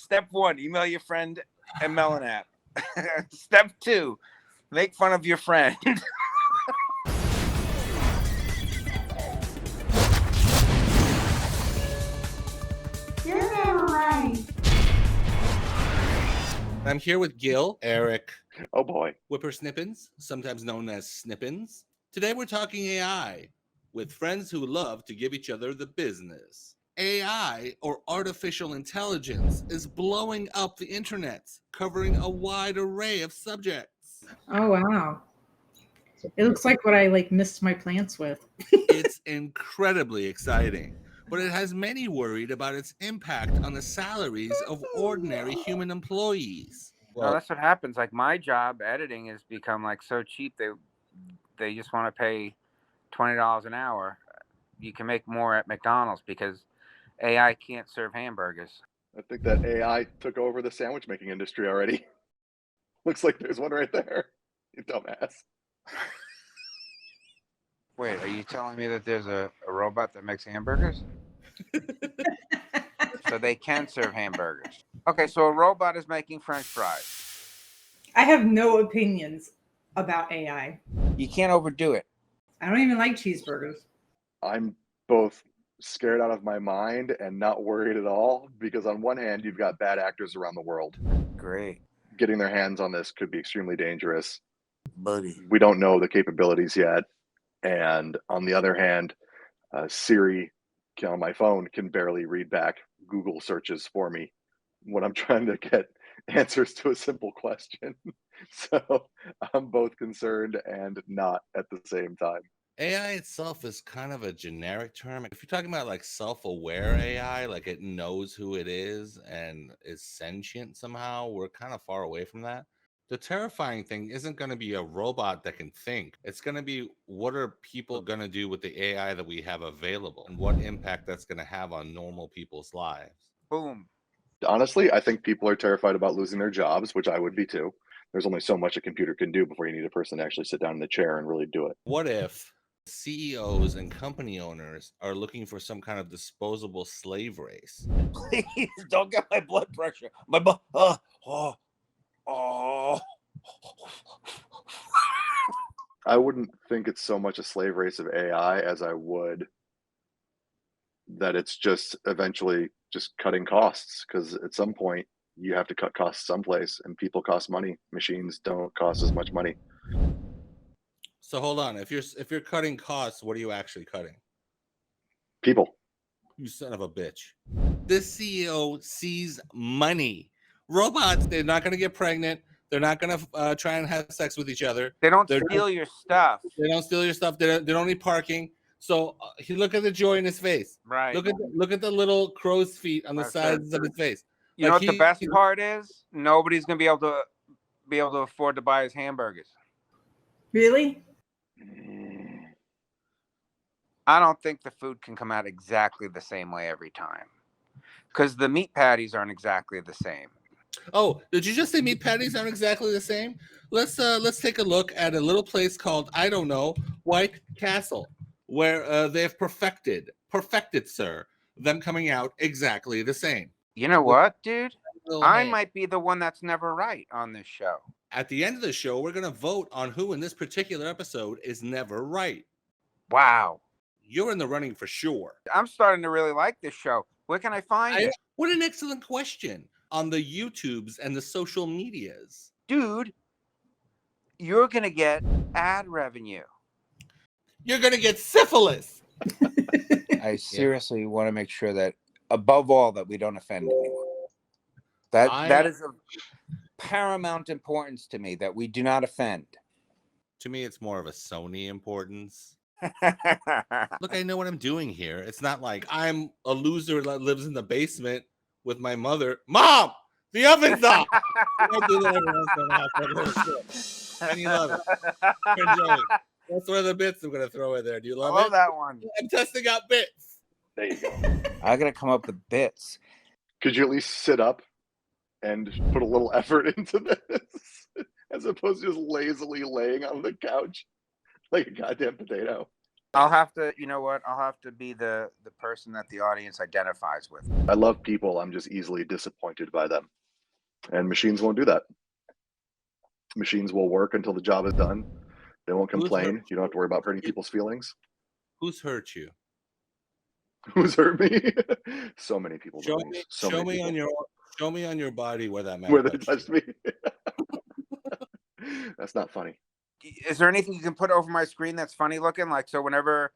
Step 1, email your friend and Melon app. Step 2, make fun of your friend. I'm here with Gil, Eric. Oh boy. Whippersnippins, sometimes known as Snippins. Today we're talking AI with friends who love to give each other the business. AI, or artificial intelligence, is blowing up the internet, covering a wide array of subjects. Oh, wow. It looks like what I missed my plants with. It's incredibly exciting, but it has many worried about its impact on the salaries of ordinary human employees. Well, that's what happens. Like my job, editing, has become so cheap. They just want to pay $20 an hour. You can make more at McDonald's because AI can't serve hamburgers. I think that AI took over the sandwich making industry already. Looks like there's one right there. You dumbass. Wait, are you telling me that there's a robot that makes hamburgers? So they can serve hamburgers. Okay, so a robot is making French fries. I have no opinions about AI. You can't overdo it. I don't even like cheeseburgers. I'm both scared out of my mind and not worried at all because on one hand, you've got bad actors around the world. Great. Getting their hands on this could be extremely dangerous. Buddy. We don't know the capabilities yet. And on the other hand, Siri on my phone can barely read back Google searches for me when I'm trying to get answers to a simple question. So I'm both concerned and not at the same time. AI itself is kind of a generic term. If you're talking about self-aware AI, like it knows who it is and is sentient somehow, we're kind of far away from that. The terrifying thing isn't going to be a robot that can think. It's going to be, what are people going to do with the AI that we have available and what impact that's going to have on normal people's lives. Boom. Honestly, I think people are terrified about losing their jobs, which I would be too. There's only so much a computer can do before you need a person to actually sit down in the chair and really do it. What if CEOs and company owners are looking for some kind of disposable slave race? Please don't get my blood pressure. My I wouldn't think it's so much a slave race of AI as I would that it's just eventually just cutting costs, because at some point you have to cut costs someplace, and people cost money. Machines don't cost as much money. So hold on, if you're cutting costs, what are you actually cutting? People. You son of a bitch. This CEO sees money. Robots, they're not going to get pregnant. They're not going to try and have sex with each other. They don't steal your stuff. They don't steal your stuff. They don't need parking. So look at the joy in his face. Right. Look at the little crow's feet on the sides of his face. You know what the best part is? Nobody's going to be able to afford to buy his hamburgers. Really? I don't think the food can come out exactly the same way every time, because the meat patties aren't exactly the same. Oh, did you just say meat patties aren't exactly the same? Let's take a look at a little place called, I don't know, White Castle, where they've perfected, sir, them coming out exactly the same. You know what, dude? I might be the one that's never right on this show. At the end of the show, we're going to vote on who in this particular episode is never right. Wow. You're in the running for sure. I'm starting to really like this show. Where can I find it? What an excellent question. On the YouTubes and the social medias. Dude, you're going to get ad revenue. You're going to get syphilis. I seriously want to make sure that, above all, that we don't offend anyone. That is of paramount importance to me, that we do not offend. To me, it's more of a Sony importance. Look, I know what I'm doing here. It's not like I'm a loser that lives in the basement with my mother. Mom, the oven's off. I do that every once in a while. And you love it. Enjoy it. That's one of the bits I'm going to throw in there. Do you love it? I love that one. I'm testing out bits. There you go. I got to come up with bits. Could you at least sit up and put a little effort into this as opposed to just lazily laying on the couch like a goddamn potato? I'll have to, you know what? I'll have to be the person that the audience identifies with. I love people. I'm just easily disappointed by them. And machines won't do that. Machines will work until the job is done. They won't complain. You don't have to worry about hurting people's feelings. Who's hurt you? Who's hurt me? So many people. Show Louise. me, So show many me people. show me on your body where that man Where they touched touched you. me. That's not funny. Is there anything you can put over my screen that's funny looking? Like, so whenever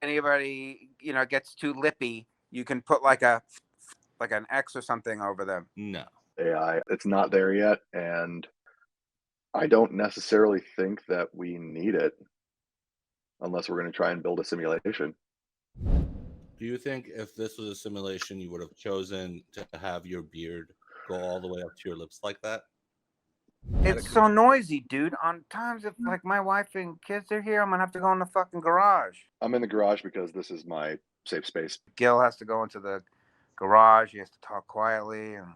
anybody, gets too lippy, you can put like an X or something over them. No. AI, it's not there yet, and I don't necessarily think that we need it unless we're going to try and build a simulation. Do you think if this was a simulation, you would have chosen to have your beard go all the way up to your lips like that? It's so noisy, dude. On times if like my wife and kids are here, I'm gonna have to go in the fucking garage. I'm in the garage because this is my safe space. Gil has to go into the garage. He has to talk quietly. And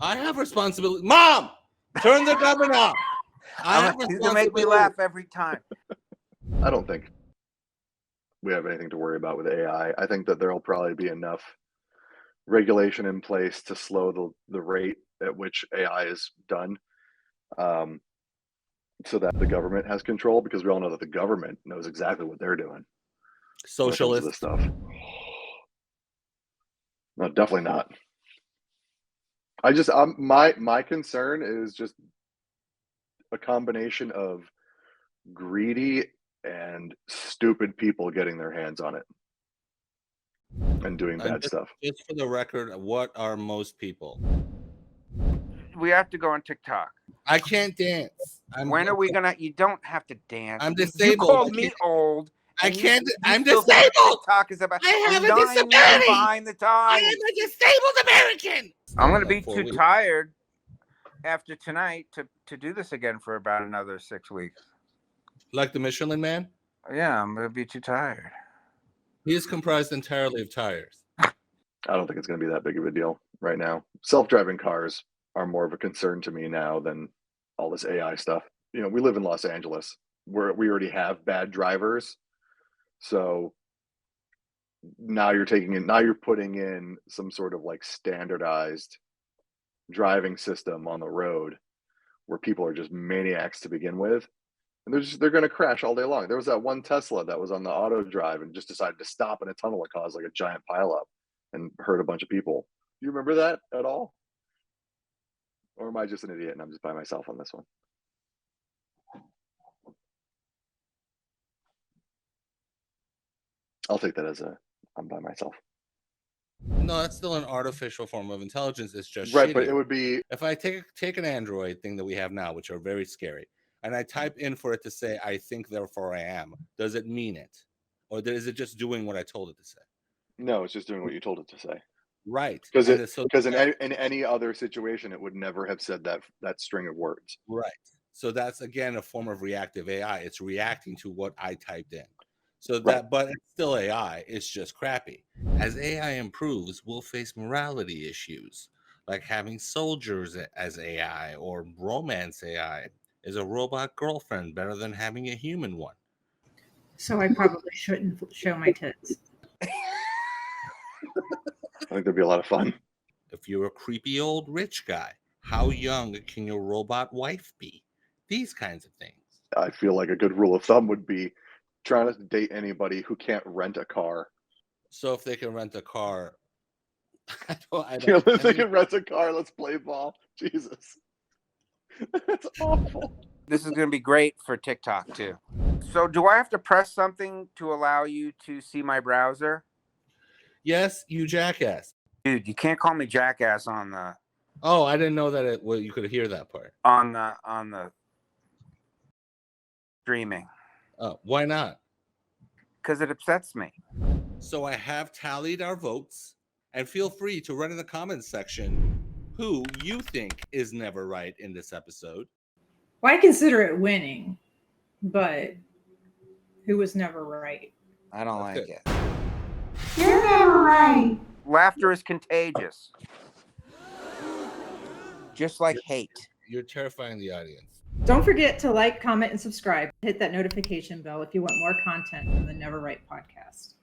I have responsibility. Mom, turn the governor off. He's gonna make me laugh every time. I don't think we have anything to worry about with AI. I think that there'll probably be enough regulation in place to slow the rate at which AI is done, so that the government has control, because we all know that the government knows exactly what they're doing. Socialist this stuff. No, definitely not. My concern is just a combination of greedy and stupid people getting their hands on it and doing bad stuff. Just for the record, what are most people? We have to go on TikTok. I can't dance. When are we gonna? You don't have to dance. I'm disabled. You called me old. I can't. I'm still disabled. think TikTok is about. I have a 9 years disability. behind the I times. am a disabled American. I'm gonna be Like 4 too weeks. tired after tonight to do this again for about another 6 weeks. Like the Michelin Man? Yeah, I'm gonna be too tired. He is comprised entirely of tires. I don't think it's going to be that big of a deal right now. Self-driving cars are more of a concern to me now than all this AI stuff. We live in Los Angeles where we already have bad drivers. So now you're putting in some sort of like standardized driving system on the road where people are just maniacs to begin with. And they're going to crash all day long. There was that one Tesla that was on the auto drive and just decided to stop in a tunnel and cause like a giant pileup and hurt a bunch of people. Do you remember that at all? Or am I just an idiot and I'm just by myself on this one? I'll take that as I'm by myself. No, that's still an artificial form of intelligence. It's just right, shittier. but it would be if I take an Android thing that we have now, which are very scary, and I type in for it to say "I think, therefore I am." Does it mean it, or is it just doing what I told it to say? No, it's just doing what you told it to say. Right, because in any other situation, it would never have said that string of words. Right. So that's again a form of reactive AI. It's reacting to what I typed in. So that, but it's still AI. It's just crappy. As AI improves, we'll face morality issues, like having soldiers as AI or romance AI. Is a robot girlfriend better than having a human one? So I probably shouldn't show my tits. I think that'd be a lot of fun. If you're a creepy old rich guy, how young can your robot wife be? These kinds of things. I feel like a good rule of thumb would be trying to date anybody who can't rent a car. So if they can rent a car, if they can rent a car, let's play ball. Jesus. That's awful. This is going to be great for TikTok too. So do I have to press something to allow you to see my browser? Yes, you jackass. Dude, you can't call me jackass on the... Oh, I didn't know that you could hear that part. On the streaming. Oh, why not? Because it upsets me. So I have tallied our votes, and feel free to write in the comments section who you think is never right in this episode. Well, I consider it winning, but who was never right? I don't like it. You're never right. Laughter is contagious. Just like hate. You're terrifying the audience. Don't forget to like, comment, and subscribe. Hit that notification bell if you want more content from the Never Write podcast.